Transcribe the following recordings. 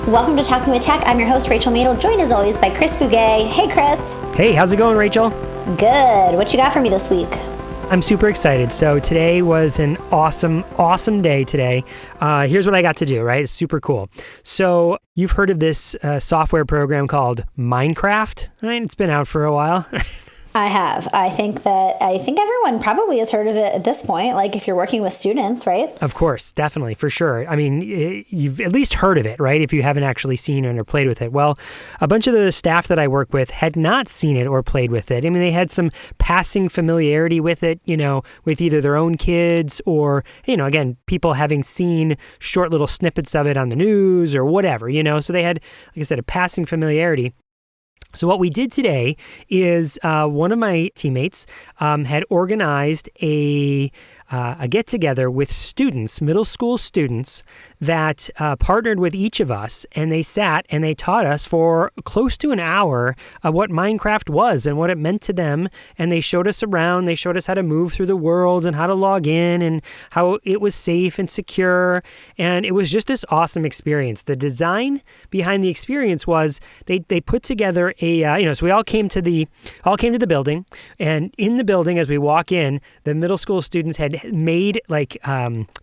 Welcome to Talking with Tech. I'm your host, Rachel Madel, joined as always by Chris Bouguet. Hey, Chris. Hey, how's it going, Rachel? Good. What you got for me this week? I'm super excited. So today was an awesome day today. Here's what I got to do, right? It's super cool. So you've heard of this software program called Minecraft, right? It's been out for a while. I have. I think everyone probably has heard of it at this point, like if you're working with students, right? Of course, definitely, for sure. I mean, you've at least heard of it, right? If you haven't actually seen it or played with it. Well, a bunch of the staff that I work with had not seen it or played with it. I mean, they had some passing familiarity with it, with either their own kids or, again, people having seen short little snippets of it on the news or whatever, so they had, like I said, a passing familiarity. So what we did today is one of my teammates had organized a get-together with students, middle school students, that partnered with each of us, and they sat and they taught us for close to an hour what Minecraft was and what it meant to them, and they showed us around, they showed us how to move through the world and how to log in and how it was safe and secure, and it was just this awesome experience. The design behind the experience was they put together so we all came to the building, and in the building as we walk in, the middle school students had made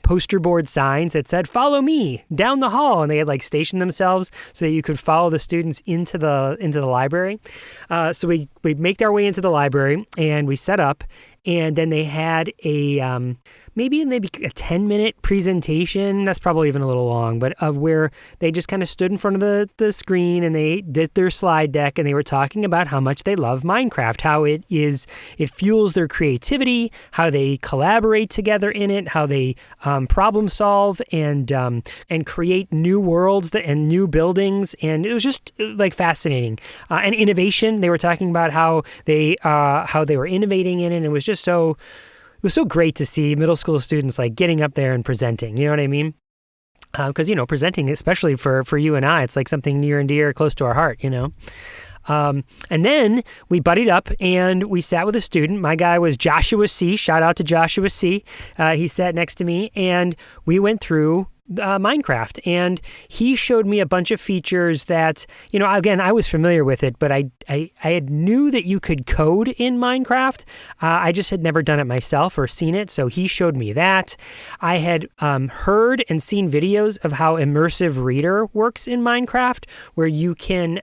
poster board signs that said "Follow me" down the hall, and they had stationed themselves so that you could follow the students into the library. So we make our way into the library and we set up, and then they had a maybe a 10-minute presentation. That's probably even a little long, but of where they just kind of stood in front of the screen and they did their slide deck, and they were talking about how much they love Minecraft, how it fuels their creativity, how they collaborate together in it, how they problem solve and create new worlds and new buildings, and it was just fascinating. And innovation, they were talking about how they were innovating in it, and it was just so. It was so great to see middle school students getting up there and presenting. You know what I mean? Because presenting, especially for you and I, it's something near and dear, close to our heart. And then we buddied up and we sat with a student. My guy was Joshua C. Shout out to Joshua C. He sat next to me, and we went through Minecraft, and he showed me a bunch of features that, again, I was familiar with it, but I had knew that you could code in Minecraft. I just had never done it myself or seen it, so he showed me that. I had heard and seen videos of how Immersive Reader works in Minecraft, where you can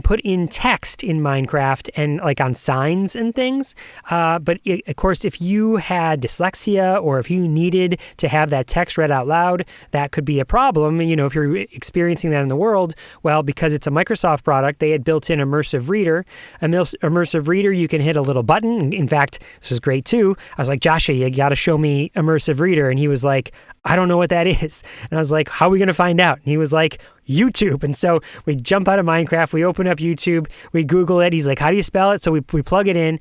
put in text in Minecraft and on signs and things. But of course, if you had dyslexia or if you needed to have that text read out loud, that could be a problem. If you're experiencing that in the world, well, because it's a Microsoft product, they had built in Immersive Reader. Immersive Reader, you can hit a little button. In fact, this was great too. I was like, Joshua, you got to show me Immersive Reader. And he was like, I don't know what that is. And I was like, how are we going to find out? And he was like, YouTube. And so we jump out of Minecraft, we open up YouTube, we Google it. He's like, how do you spell it? So we plug it in.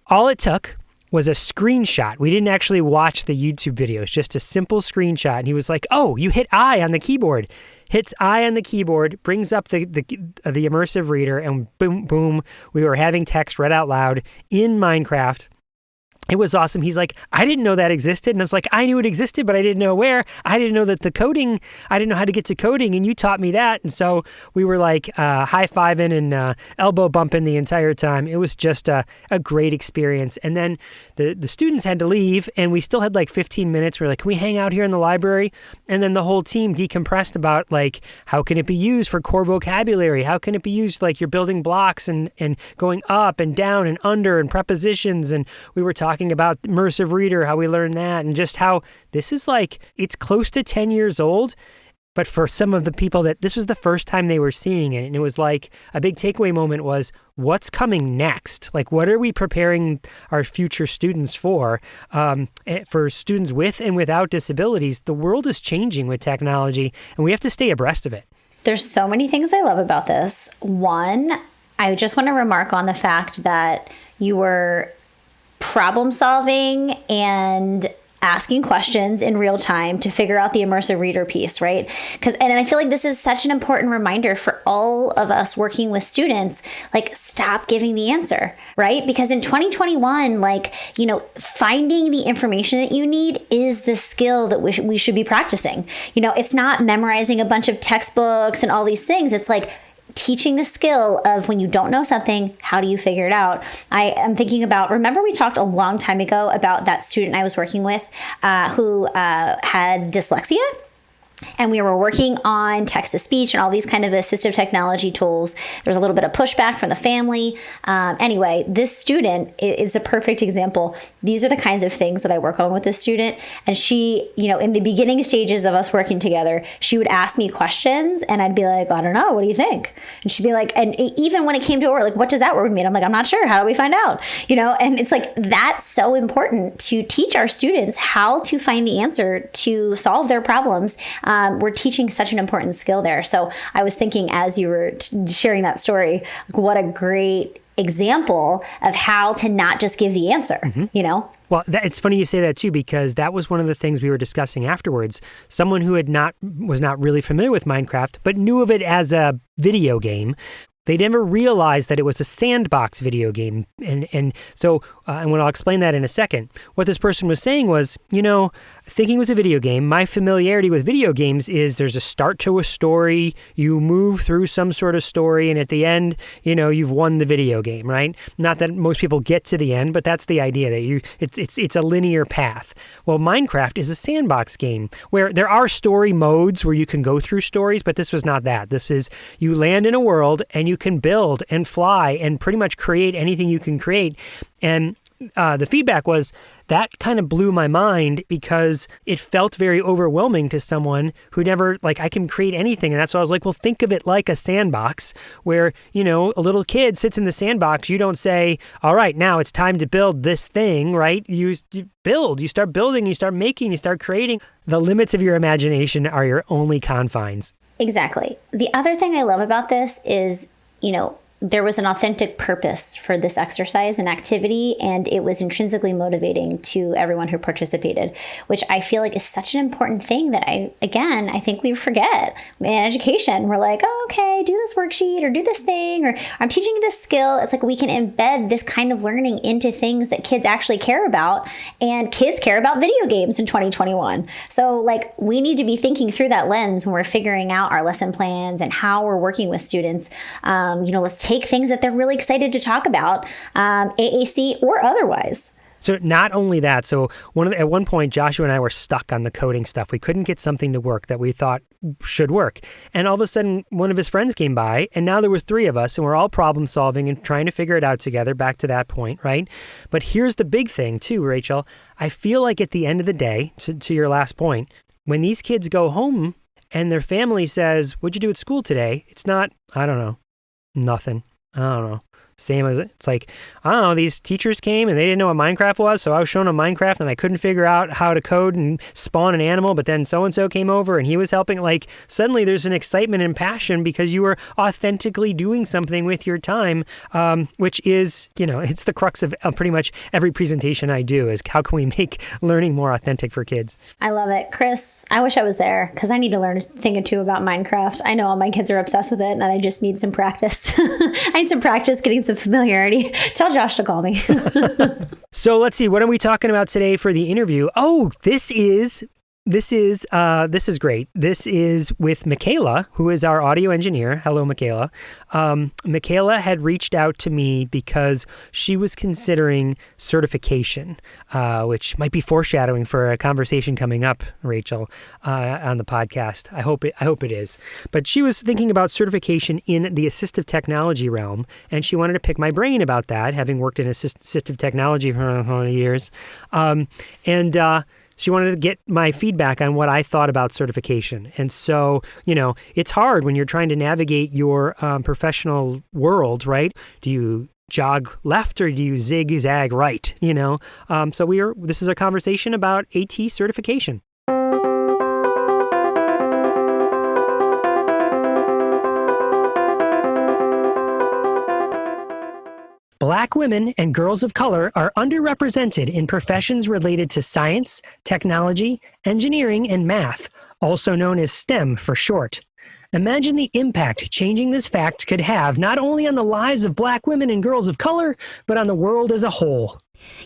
All it took was a screenshot. We didn't actually watch the YouTube video. It's just a simple screenshot. And he was like, oh, you hit I on the keyboard. Hits I on the keyboard, brings up the Immersive Reader, and boom, boom, we were having text read out loud in Minecraft. It was awesome. He's like, I didn't know that existed. And I was like, I knew it existed, but I didn't know where. I didn't know that I didn't know how to get to coding, and you taught me that. And so we were high-fiving and elbow bumping the entire time. It was just a great experience. And then the students had to leave, and we still had 15 minutes. We were like, can we hang out here in the library? And then the whole team decompressed about how can it be used for core vocabulary? How can it be used you're building blocks and going up and down and under and prepositions? And we were talking about Immersive Reader, how we learned that, and just how this is it's close to 10 years old, but for some of the people that this was the first time they were seeing it, and it was a big takeaway moment was, what's coming next? What are we preparing our future students for students with and without disabilities? The world is changing with technology, and we have to stay abreast of it. There's so many things I love about this. One, I just want to remark on the fact that you were problem solving and asking questions in real time to figure out the immersive reader piece, right? And I feel like this is such an important reminder for all of us working with students, like stop giving the answer, right? Because in 2021, finding the information that you need is the skill that we should be practicing. It's not memorizing a bunch of textbooks and all these things. It's like teaching the skill of when you don't know something, how do you figure it out? I am thinking about, remember we talked a long time ago about that student I was working with who had dyslexia? And we were working on text-to-speech and all these kind of assistive technology tools. There was a little bit of pushback from the family. Anyway, this student is a perfect example. These are the kinds of things that I work on with this student. And she, in the beginning stages of us working together, she would ask me questions and I'd be like, I don't know, what do you think? And she'd be like, and even when it came to her, like, what does that word mean? I'm like, I'm not sure. How do we find out? And it's like, that's so important to teach our students how to find the answer to solve their problems. We're teaching such an important skill there. So I was thinking as you were sharing that story, what a great example of how to not just give the answer, Well, it's funny you say that too, because that was one of the things we were discussing afterwards. Someone who was not really familiar with Minecraft, but knew of it as a video game. They never realized that it was a sandbox video game. And I'll explain that in a second. What this person was saying was, thinking it was a video game, my familiarity with video games is there's a start to a story, you move through some sort of story, and at the end, you've won the video game, right? Not that most people get to the end, but that's the idea that it's a linear path. Well, Minecraft is a sandbox game where there are story modes where you can go through stories, but this was not that. This is you land in a world and you can build and fly and pretty much create anything you can create. And the feedback was that kind of blew my mind because it felt very overwhelming to someone who never, I can create anything. And that's why I was like, well, think of it like a sandbox where, a little kid sits in the sandbox. You don't say, all right, now it's time to build this thing, right? You build, you start building, you start making, you start creating. The limits of your imagination are your only confines. Exactly. The other thing I love about this is, there was an authentic purpose for this exercise and activity, and it was intrinsically motivating to everyone who participated, which I feel like is such an important thing that I think we forget. In education, we're like, oh, okay, do this worksheet or do this thing, or I'm teaching you this skill. It's like we can embed this kind of learning into things that kids actually care about, and kids care about video games in 2021. So we need to be thinking through that lens when we're figuring out our lesson plans and how we're working with students. Let's take things that they're really excited to talk about, AAC or otherwise. So not only that, at one point, Joshua and I were stuck on the coding stuff. We couldn't get something to work that we thought should work. And all of a sudden, one of his friends came by, and now there was 3 of us, and we're all problem solving and trying to figure it out together, back to that point, right? But here's the big thing too, Rachel. I feel like at the end of the day, to your last point, when these kids go home and their family says, what'd you do at school today? It's not, I don't know, nothing. I don't know. Same as it's like, I don't know, these teachers came and they didn't know what Minecraft was, so I was showing them Minecraft and I couldn't figure out how to code and spawn an animal, but then so-and-so came over and he was helping. Suddenly there's an excitement and passion because you were authentically doing something with your time, which is, it's the crux of pretty much every presentation I do is how can we make learning more authentic for kids? I love it. Chris, I wish I was there because I need to learn a thing or two about Minecraft. I know all my kids are obsessed with it and I just need some practice. I need some practice getting some familiarity. Tell Josh to call me. So let's see. What are we talking about today for the interview? Oh, this is great. This is with Michaela, who is our audio engineer. Hello, Michaela. Michaela had reached out to me because she was considering certification, which might be foreshadowing for a conversation coming up, Rachel, on the podcast. I hope it is. But she was thinking about certification in the assistive technology realm, and she wanted to pick my brain about that, having worked in assistive technology for years. She wanted to get my feedback on what I thought about certification. And so, it's hard when you're trying to navigate your professional world, right? Do you jog left or do you zigzag right? This is a conversation about AT certification. Black women and girls of color are underrepresented in professions related to science, technology, engineering, and math, also known as STEM for short. Imagine the impact changing this fact could have not only on the lives of Black women and girls of color, but on the world as a whole.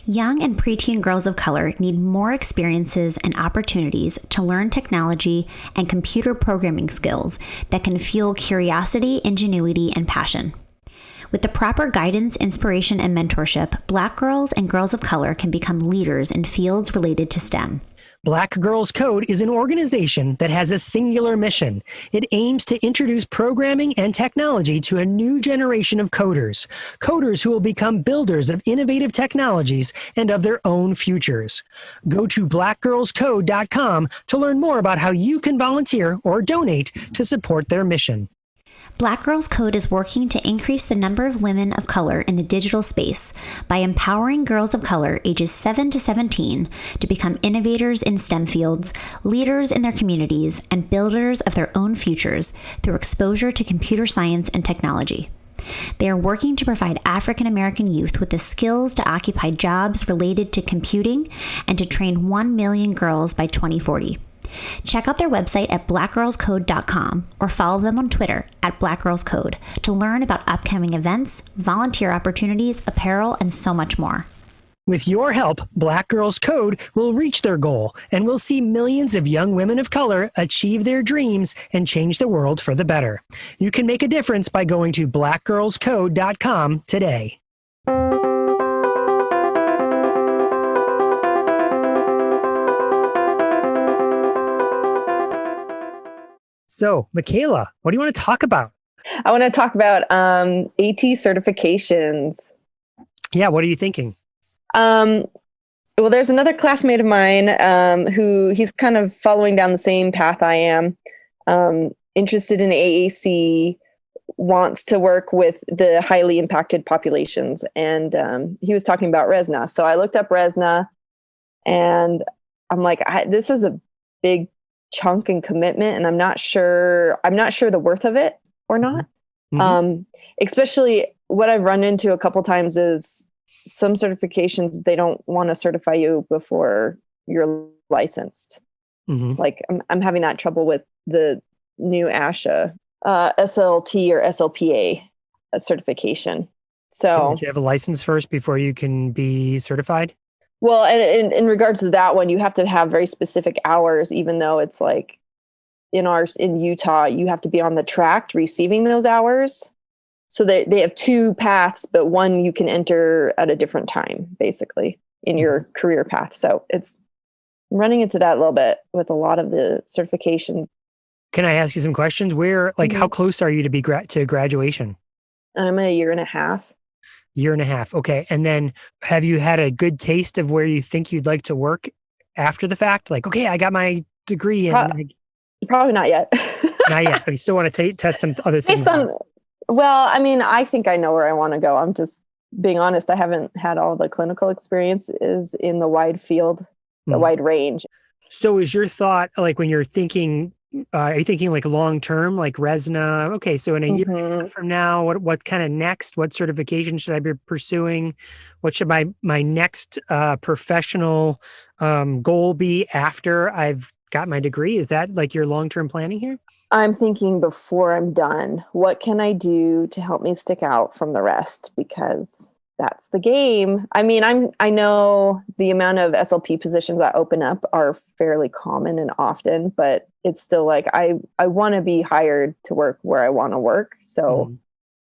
Young and preteen girls of color need more experiences and opportunities to learn technology and computer programming skills that can fuel curiosity, ingenuity, and passion. With the proper guidance, inspiration, and mentorship, Black girls and girls of color can become leaders in fields related to STEM. Black Girls Code is an organization that has a singular mission. It aims to introduce programming and technology to a new generation of coders who will become builders of innovative technologies and of their own futures. Go to blackgirlscode.com to learn more about how you can volunteer or donate to support their mission. Black Girls Code is working to increase the number of women of color in the digital space by empowering girls of color ages 7 to 17 to become innovators in STEM fields, leaders in their communities, and builders of their own futures through exposure to computer science and technology. They are working to provide African American youth with the skills to occupy jobs related to computing and to train 1 million girls by 2040. Check out their website at blackgirlscode.com or follow them on Twitter at blackgirlscode to learn about upcoming events, volunteer opportunities, apparel, and so much more. With your help, Black Girls Code will reach their goal, and we'll see millions of young women of color achieve their dreams and change the world for the better. You can make a difference by going to blackgirlscode.com today. So, Michaela, what do you want to talk about? I want to talk about AT certifications. Yeah, what are you thinking? Well, there's another classmate of mine who he's kind of following down the same path I am. Interested in AAC, wants to work with the highly impacted populations. And he was talking about RESNA. So I looked up RESNA and I'm like, this is a big chunk and commitment, and I'm not sure the worth of it or not. Mm-hmm. Especially what I've run into a couple times is some certifications, they don't want to certify you before you're licensed. Mm-hmm. Like I'm having that trouble with the new ASHA, SLT or SLPA certification. So do you have a license first before you can be certified? Well, and in regards to that one, you have to have very specific hours, even though it's like in Utah, you have to be on the track receiving those hours. So they have two paths, but one you can enter at a different time, basically, in your career path. So it's running into that a little bit with a lot of the certifications. Can I ask you some questions? How close are you to be to graduation? I'm a year and a half. Year and a half. Okay. And then have you had a good taste of where you think you'd like to work after the fact? Like, okay, I got my degree. And probably not yet. Not yet. You still want to test some other things. Well, I mean, I think I know where I want to go. I'm just being honest. I haven't had all the clinical experiences in the wide field, the wide range. So is your thought, like when you're thinking, are you thinking like long-term, like RESNA? Okay, so in a year from now, what kind of next? What certification should I be pursuing? What should my next professional goal be after I've got my degree? Is that like your long-term planning here? I'm thinking before I'm done, what can I do to help me stick out from the rest? Because that's the game. I mean, I know the amount of SLP positions that open up are fairly common and often, but it's still like I want to be hired to work where I want to work. So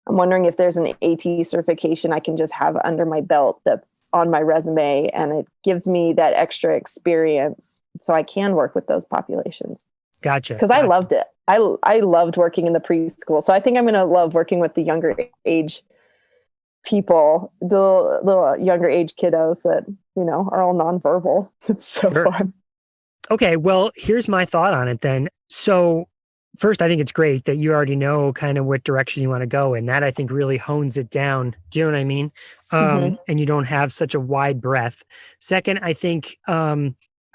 I'm wondering if there's an AT certification I can just have under my belt that's on my resume, and it gives me that extra experience so I can work with those populations. Gotcha. Because I loved it. I loved working in the preschool. So I think I'm going to love working with the younger age people, the little younger age kiddos that, are all nonverbal. It's so fun. Okay. Well, here's my thought on it then. So first, I think it's great that you already know kind of what direction you want to go. And that I think really hones it down. Do you know what I mean? And you don't have such a wide breadth. Second, I think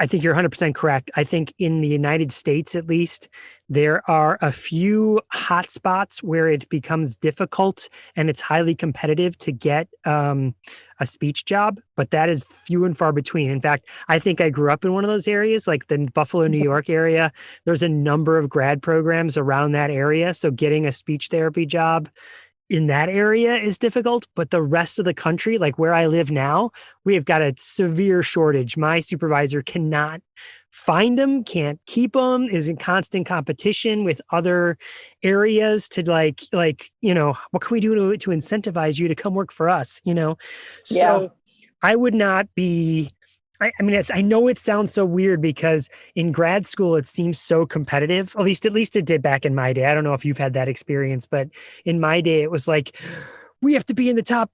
I think you're 100% correct. I think in the United States, at least, there are a few hotspots where it becomes difficult and it's highly competitive to get a speech job, but that is few and far between. In fact, I think I grew up in one of those areas, like the Buffalo, New York area. There's a number of grad programs around that area. So getting a speech therapy job in that area is difficult, but the rest of the country, like where I live now, we have got a severe shortage. My supervisor cannot find them, can't keep them, is in constant competition with other areas to what can we do to incentivize you to come work for us, Yeah. So I would not be I mean, I know it sounds so weird because in grad school, it seems so competitive. At least it did back in my day. I don't know if you've had that experience, but in my day, it was like, we have to be in the top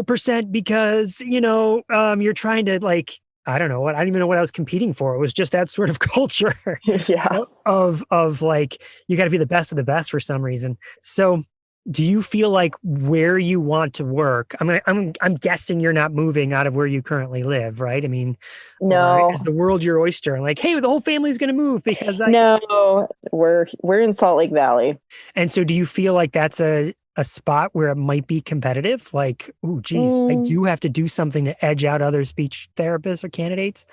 percent because, you're trying to I don't know what, I don't even know what I was competing for. It was just that sort of culture Yeah. of like, you got to be the best of the best for some reason. So do you feel like where you want to work? I'm guessing you're not moving out of where you currently live, right? I mean, or is No. the world your oyster? Like, hey, the whole family's going to move because I. No, we're in Salt Lake Valley. And so, do you feel like that's a spot where it might be competitive? Like, oh, geez, I Mm, do have to do something to edge out other speech therapists or candidates.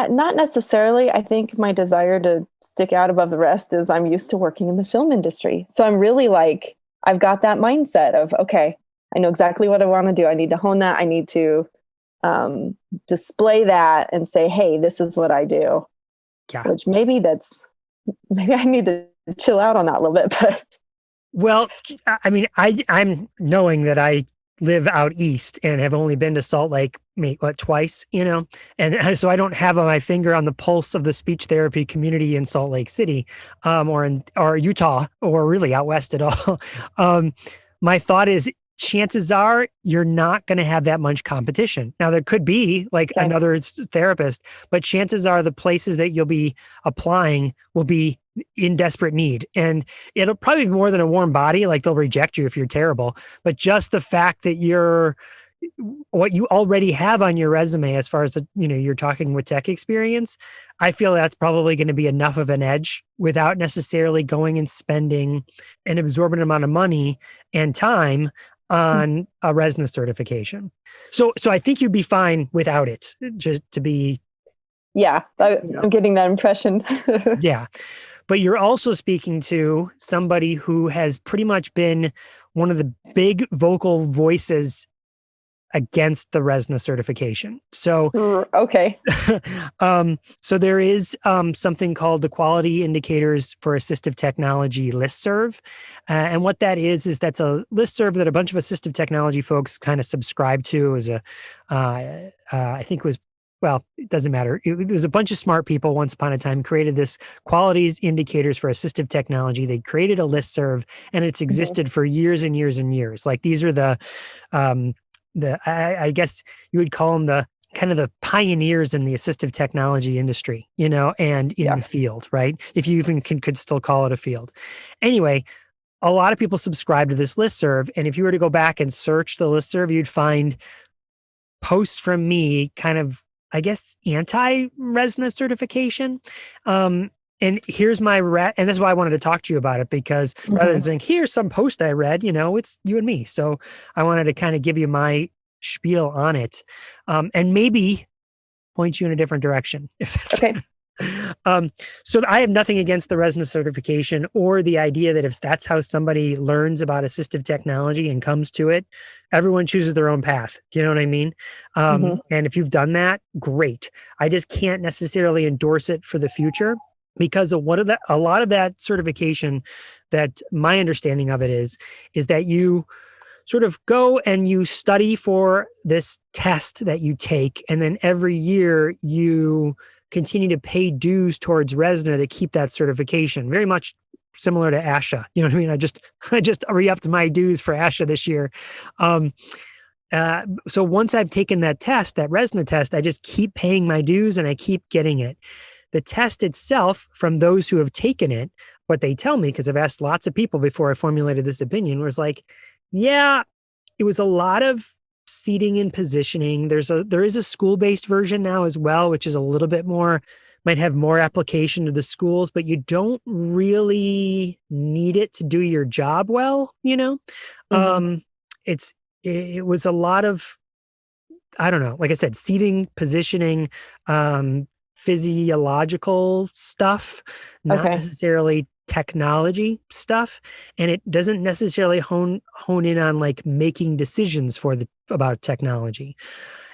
not necessarily. I think my desire to stick out above the rest is I'm used to working in the film industry. So I'm really like, I've got that mindset of, okay, I know exactly what I want to do. I need to hone that. I need to display that and say, hey, this is what I do. Yeah. Which maybe I need to chill out on that a little bit. But Well, I mean, I'm knowing that I live out east and have only been to Salt Lake, twice, and so I don't have my finger on the pulse of the speech therapy community in Salt Lake City, or Utah, or really out west at all. My thought is, chances are you're not going to have that much competition. Now, there could be like okay. another therapist, but chances are the places that you'll be applying will be in desperate need. And it'll probably be more than a warm body. Like they'll reject you if you're terrible, but just the fact that what you already have on your resume, as far as you're talking with tech experience, I feel that's probably going to be enough of an edge without necessarily going and spending an exorbitant amount of money and time on a RESNA certification. So I think you'd be fine without it, just to be. Yeah, I'm getting that impression. Yeah. But you're also speaking to somebody who has pretty much been one of the big vocal voices against the RESNA certification. So, okay. So there is something called the Quality Indicators for Assistive Technology listserv. And what that is that's a listserv that a bunch of assistive technology folks kind of subscribe to as I think it was, well, it doesn't matter. It was a bunch of smart people once upon a time created this qualities indicators for assistive technology. They created a listserv and it's existed for years and years and years. Like these are I guess you would call them the kind of the pioneers in the assistive technology industry, and in the field, right? If you even could still call it a field. Anyway, a lot of people subscribe to this listserv. And if you were to go back and search the listserv, you'd find posts from me kind of, I guess, anti-RESNA certification. And here's my and this is why I wanted to talk to you about it, because rather than saying, here's some post I read, it's you and me. So I wanted to kind of give you my spiel on it, and maybe point you in a different direction. If that's okay. So I have nothing against the RESNA certification or the idea that if that's how somebody learns about assistive technology and comes to it, everyone chooses their own path. Do you know what I mean? And if you've done that, great. I just can't necessarily endorse it for the future, because of a lot of that certification, that my understanding of it is that you sort of go and you study for this test that you take, and then every year you continue to pay dues towards RESNA to keep that certification. Very much similar to ASHA. You know what I mean? I just re-upped my dues for ASHA this year. So once I've taken that test, that RESNA test, I just keep paying my dues and I keep getting it. The test itself, from those who have taken it, what they tell me, because I've asked lots of people before I formulated this opinion, was like, yeah, it was a lot of seating and positioning. There is a school-based version now as well, which is a little bit more, might have more application to the schools, but you don't really need it to do your job well, it was a lot of, I don't know, like I said, seating, positioning, physiological stuff, not necessarily technology stuff. And it doesn't necessarily hone in on like making decisions about technology.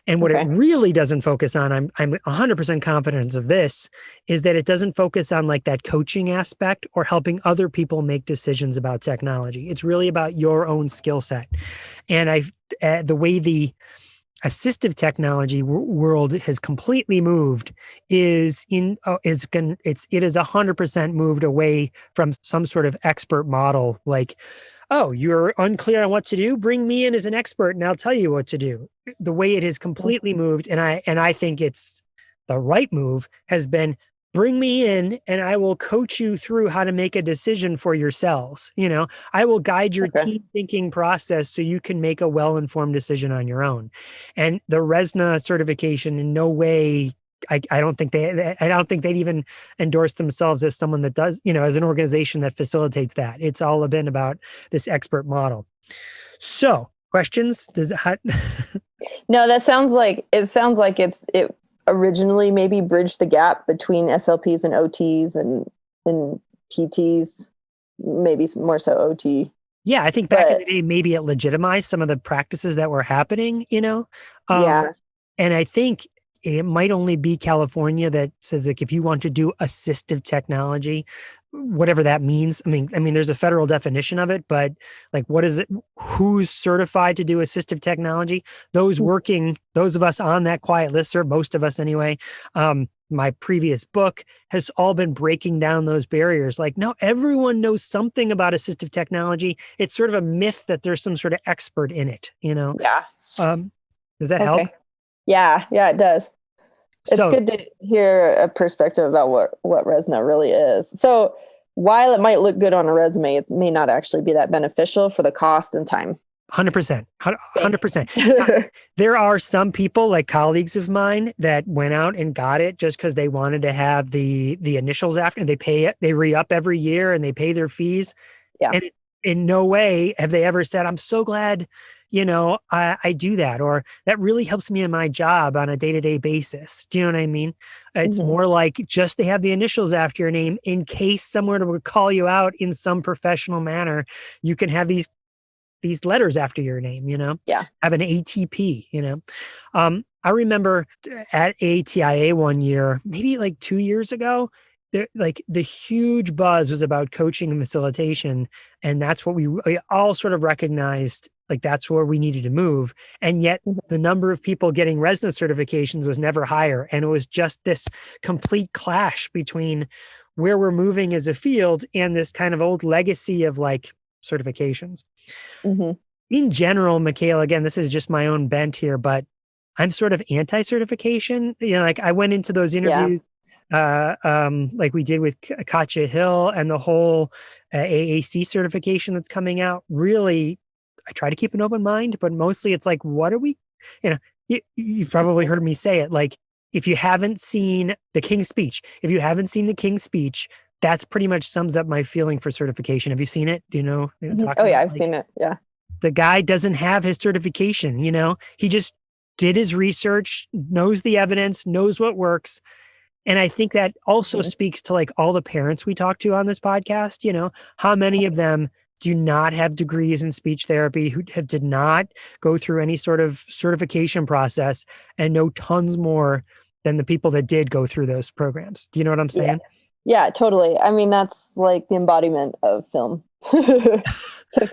And what it really doesn't focus on, I'm 100% confident of this, is that it doesn't focus on like that coaching aspect or helping other people make decisions about technology. It's really about your own skill set. And the way the assistive technology world has completely moved it is 100% moved away from some sort of expert model, like, oh, you're unclear on what to do, bring me in as an expert and I'll tell you what to do. The way it has completely moved, and I think it's the right move, has been bring me in and I will coach you through how to make a decision for yourselves. I will guide your team thinking process so you can make a well-informed decision on your own. And the RESNA certification in no way, I don't think they'd even endorse themselves as someone that does, as an organization that facilitates that. It's all been about this expert model. So, questions? No, it sounds like it originally maybe bridged the gap between SLPs and OTs and PTs, maybe more so OT. Yeah, I think back in the day, maybe it legitimized some of the practices that were happening, Yeah. And I think it might only be California that says, like, if you want to do assistive technology, whatever that means. I mean, there's a federal definition of it, but like, what is it? Who's certified to do assistive technology? Those of us on that quiet listserv, most of us anyway. My previous book has all been breaking down those barriers. Like, no, everyone knows something about assistive technology. It's sort of a myth that there's some sort of expert in it, Yeah. Does that help? Yeah, it does. It's good to hear a perspective about what RESNA really is. So while it might look good on a resume, it may not actually be that beneficial for the cost and time. 100%. 100%. There are some people, like colleagues of mine, that went out and got it just because they wanted to have the initials after, and they re-up every year and they pay their fees. Yeah. And in no way have they ever said, I'm so glad, I do that, or that really helps me in my job on a day-to-day basis. Do you know what I mean? It's more like just to have the initials after your name in case someone would call you out in some professional manner. You can have these letters after your name, Yeah. Have an ATP, I remember at ATIA one year, maybe like 2 years ago, the huge buzz was about coaching and facilitation. And that's what we all sort of recognized, like that's where we needed to move. And yet the number of people getting RESNA certifications was never higher. And it was just this complete clash between where we're moving as a field and this kind of old legacy of like certifications. In general, Michaela, again, this is just my own bent here, but I'm sort of anti-certification. Like I went into those interviews, like we did with Katja Hill and the whole AAC certification that's coming out. Really, I try to keep an open mind, but mostly it's like, what are we, you've probably heard me say it. Like, if you haven't seen the King's Speech, that's pretty much sums up my feeling for certification. Have you seen it? Do you know? I've seen it. Yeah. The guy doesn't have his certification, he just did his research, knows the evidence, knows what works. And I think that also speaks to like all the parents we talk to on this podcast, how many of them do not have degrees in speech therapy, who did not go through any sort of certification process and know tons more than the people that did go through those programs. Do you know what I'm saying? Yeah, totally. I mean, that's like the embodiment of film.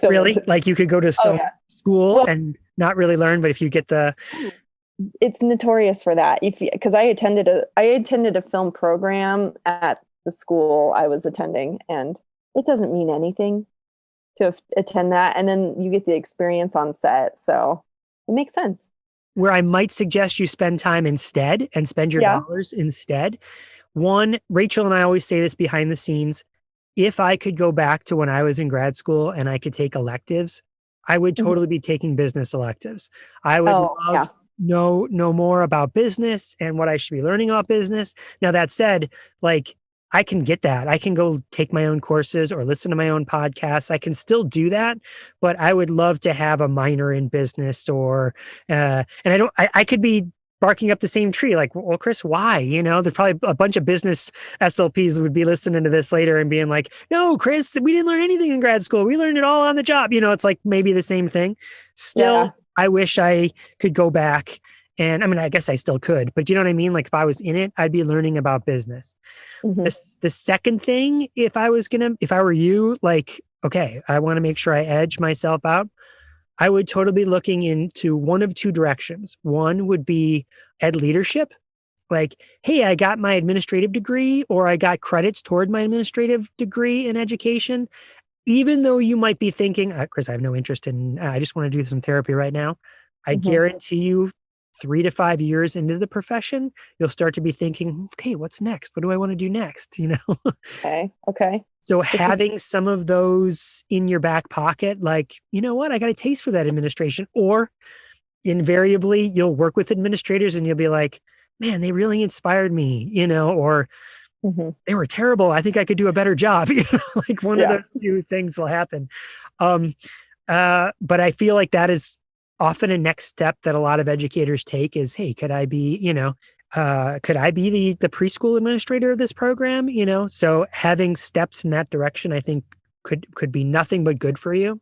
Really? Like you could go to school and not really learn, but if you get it's notorious for that. Because I attended a film program at the school I was attending, and it doesn't mean anything to attend that. And then you get the experience on set. So it makes sense. Where I might suggest you spend time instead and spend your dollars instead. One, Rachel and I always say this behind the scenes. If I could go back to when I was in grad school and I could take electives, I would Mhm. totally be taking business electives. I would Oh, yeah. love know more about business and what I should be learning about business. Now that said, like I can get that. I can go take my own courses or listen to my own podcasts. I can still do that, but I would love to have a minor in business or and I could be barking up the same tree like, well, Chris, why? You know, there's probably a bunch of business SLPs would be listening to this later and being like, no, Chris, we didn't learn anything in grad school. We learned it all on the job. You know, it's like maybe the same thing. Yeah. Still, I wish I could go back. And I mean, I guess I still could, but you know what I mean? Like if I was in it, I'd be learning about business. Hmm. The second thing, if I were you, like, okay, I want to make sure I edge myself out. I would totally be looking into one of two directions. One would be ed leadership. Like, hey, I got my administrative degree or I got credits toward my administrative degree in education. Even though you might be thinking, Chris, I have no interest in, I just want to do some therapy right now. I Hmm. guarantee you 3 to 5 years into the profession, you'll start to be thinking, okay, what's next? What do I want to do next? You know? Okay. Okay. So Good to- having some of those in your back pocket, like, you know what, I got a taste for that administration, or invariably you'll work with administrators and you'll be like, man, they really inspired me, you know, or Mhm. they were terrible. I think I could do a better job. You know, like one of Yeah. those two things will happen. Um, but I feel like that is often a next step that a lot of educators take is, hey, could I be, you know, could I be the preschool administrator of this program? You know, so having steps in that direction, I think could be nothing but good for you.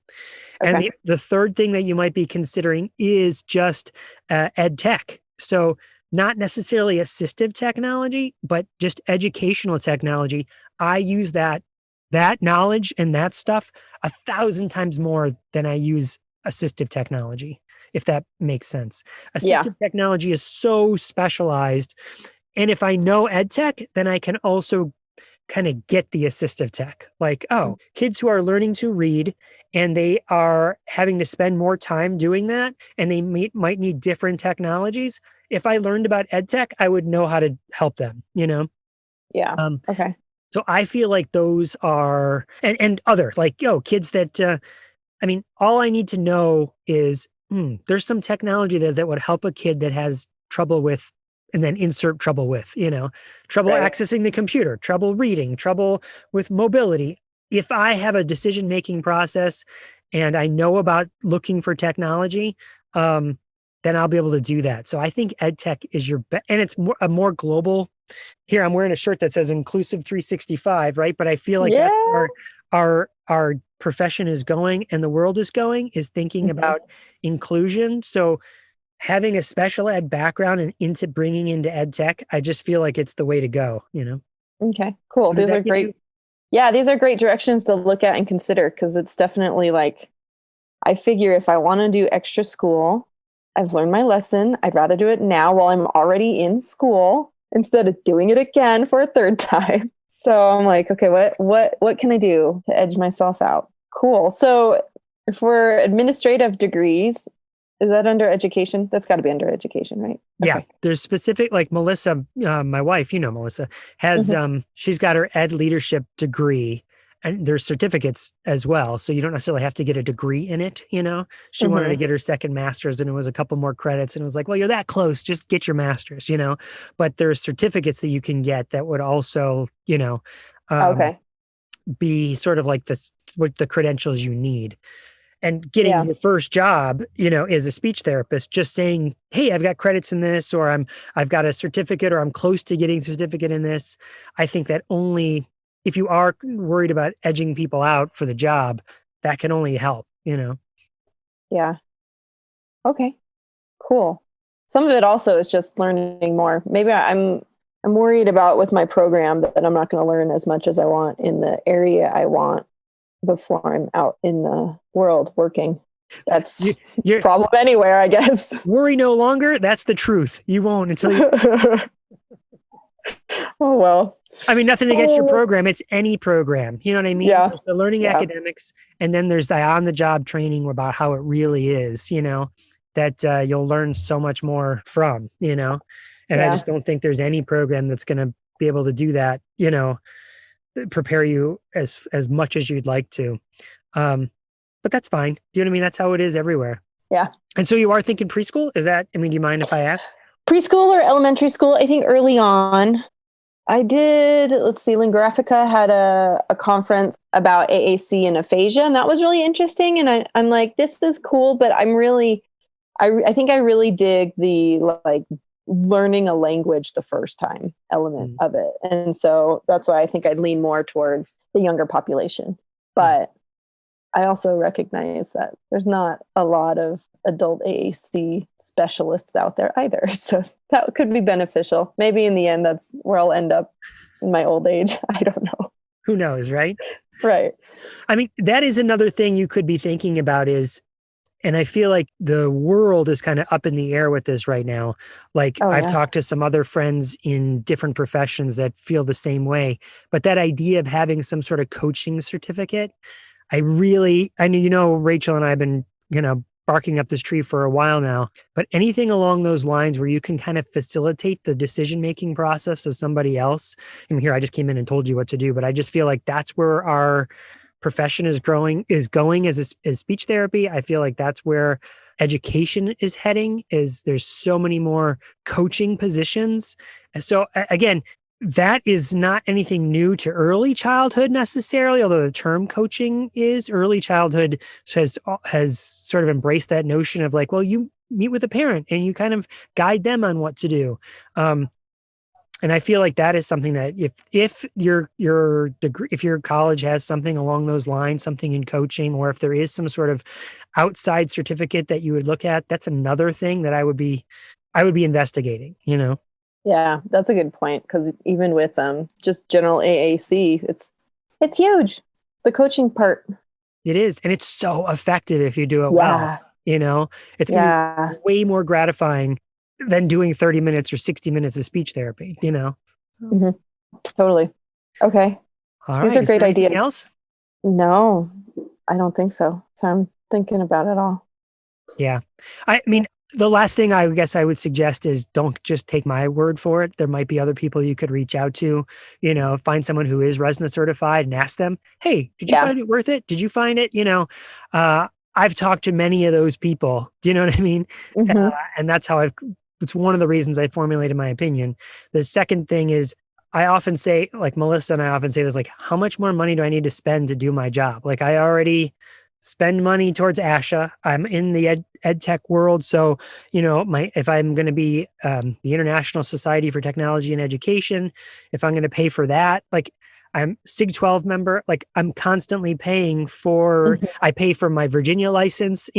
And Okay. the third thing that you might be considering is just ed tech. So not necessarily assistive technology, but just educational technology. I use that knowledge and that stuff 1,000 times more than I use assistive technology, if that makes sense. Yeah. Assistive technology is so specialized. And if I know ed tech, then I can also kind of get the assistive tech. Like, oh, kids who are learning to read and they are having to spend more time doing that and they might need different technologies. If I learned about ed tech, I would know how to help them, you know? Yeah. Um, Okay. so I feel like those are, and other like, yo, kids that, I mean, all I need to know is there's some technology that would help a kid that has trouble with, and then insert trouble with, you know, trouble Right. accessing the computer, trouble reading, trouble with mobility. If I have a decision making process and I know about looking for technology, then I'll be able to do that. So I think ed tech is your best, and it's a more global. Here, I'm wearing a shirt that says Inclusive 365, right? But I feel like Yeah. that's where our profession is going and the world is going, is thinking Mhm. about inclusion. So having a special ed background and into bringing into ed tech, I just feel like it's the way to go, you know? Okay. Cool. So does These are that give you, great. Yeah, these are great directions to look at and consider because it's definitely like I figure if I want to do extra school, I've learned my lesson. I'd rather do it now while I'm already in school instead of doing it again for a third time. So I'm like, okay, what can I do to edge myself out? Cool. So for administrative degrees, is that under education? That's got to be under education, right? yeah, Okay. there's specific, like Melissa, my wife, you know, Melissa has, Mhm. she's got her ed leadership degree and there's certificates as well. So you don't necessarily have to get a degree in it. You know, she wanted to Mhm. get her second master's and it was a couple more credits and it was like, well, you're that close, just get your master's, you know, but there's certificates that you can get that would also, you know, um, Okay. be sort of like this, what the credentials you need. And getting Yeah. your first job, you know, as a speech therapist, just saying, hey, I've got credits in this, or I've got a certificate, or I'm close to getting a certificate in this. I think that only if you are worried about edging people out for the job, that can only help, you know. Yeah. Okay. Cool. Some of it also is just learning more. Maybe I'm worried about with my program that I'm not going to learn as much as I want in the area I want before I'm out in the world working. You, That's you're problem anywhere, I guess. worry no longer. That's the truth. You won't until you. Oh well. I mean, nothing against your Oh, program. It's any program. You know what I mean? yeah. There's the learning Yeah. academics, and then there's the on-the-job training about how it really is. You know, that you'll learn so much more from. You know, and I Yeah. just don't think there's any program that's going to be able to do that. You know, prepare you as much as you'd like to. Um, but that's fine. Do you know what I mean? That's how it is everywhere. Yeah. And so you are thinking preschool? Is that, I mean, do you mind if I ask? Preschool or elementary school? I think early on I did, let's see, Lingraphica had a conference about AAC and aphasia, and that was really interesting. And I'm like, this is cool, but I think I really dig the like learning a language the first time element of it. And so that's why I think I'd lean more towards the younger population. But I also recognize that there's not a lot of adult AAC specialists out there either. So that could be beneficial. Maybe in the end, that's where I'll end up in my old age. I don't know. Who knows, right? Right. I mean, that is another thing you could be thinking about is, and I feel like the world is kind of up in the air with this right now. Like I've talked to some other friends in different professions that feel the same way, but that idea of having some sort of coaching certificate, I know, Rachel and I have been, barking up this tree for a while now, but anything along those lines where you can kind of facilitate the decision-making process of somebody else. I mean, here, I just came in and told you what to do, but I just feel like that's where our profession is going as speech therapy. I feel like that's where education is heading, is there's so many more coaching positions. And so again, that is not anything new to early childhood necessarily, although the term coaching is. Early childhood has sort of embraced that notion of like, well, you meet with a parent and you kind of guide them on what to do. And I feel like that is something that if your degree, if your college has something along those lines, something in coaching, or if there is some sort of outside certificate that you would look at, that's another thing that I would be investigating, Yeah, that's a good point, because even with just general AAC, it's huge. The coaching part. It is, and it's so effective if you do it well. It's going to be way more gratifying than doing 30 minutes or 60 minutes of speech therapy. Mm-hmm. Totally. Okay. All right. These are great ideas. Anything else? No, I don't think so. So I'm thinking about it all. Yeah, I mean, the last thing I guess I would suggest is don't just take my word for it. There might be other people you could reach out to, find someone who is RESNA certified and ask them, hey, did you find it worth it? Did you find it? I've talked to many of those people. Do you know what I mean? Mm-hmm. And that's how it's one of the reasons I formulated my opinion. The second thing is I often say, like Melissa and I often say this, like, how much more money do I need to spend to do my job? Like I already spend money towards ASHA. I'm in the ed tech world. So, if I'm going to be the International Society for Technology and Education, if I'm going to pay for that, like I'm SIG 12 member, like I'm constantly paying for, I pay for my Virginia license,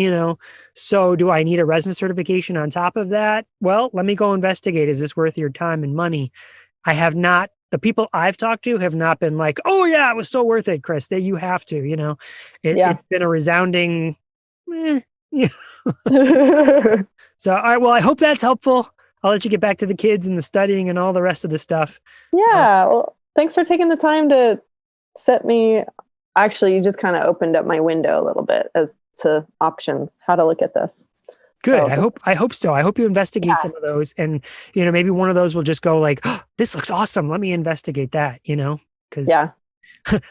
so do I need a RESNA certification on top of that? Well, let me go investigate. Is this worth your time and money? The people I've talked to have not been like, oh yeah, it was so worth it, Chris, that you have to, it's been a resounding, So, all right, well, I hope that's helpful. I'll let you get back to the kids and the studying and all the rest of the stuff. Yeah. Well, thanks for taking the time to you just kind of opened up my window a little bit as to options, how to look at this. Good. So, I hope so. I hope you investigate some of those, and maybe one of those will just go like, oh, this looks awesome. Let me investigate that. Because I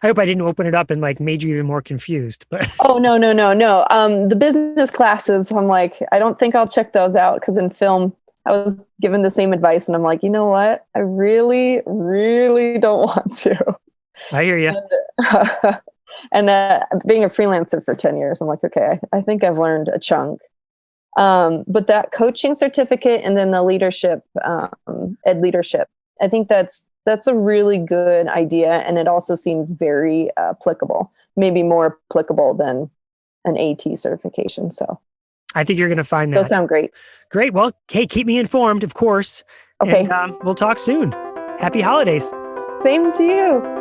hope I didn't open it up and like made you even more confused. But oh no. The business classes, I'm like, I don't think I'll check those out, because in film I was given the same advice, and I'm like, you know what? I really, really don't want to. I hear you. And being a freelancer for 10 years, I'm like, okay, I think I've learned a chunk. But that coaching certificate and then the leadership, ed leadership, I think that's a really good idea. And it also seems very applicable, maybe more applicable than an AT certification. So I think you're going to find that. Those sound great. Great. Well, hey, keep me informed, of course. Okay. And we'll talk soon. Happy holidays. Same to you.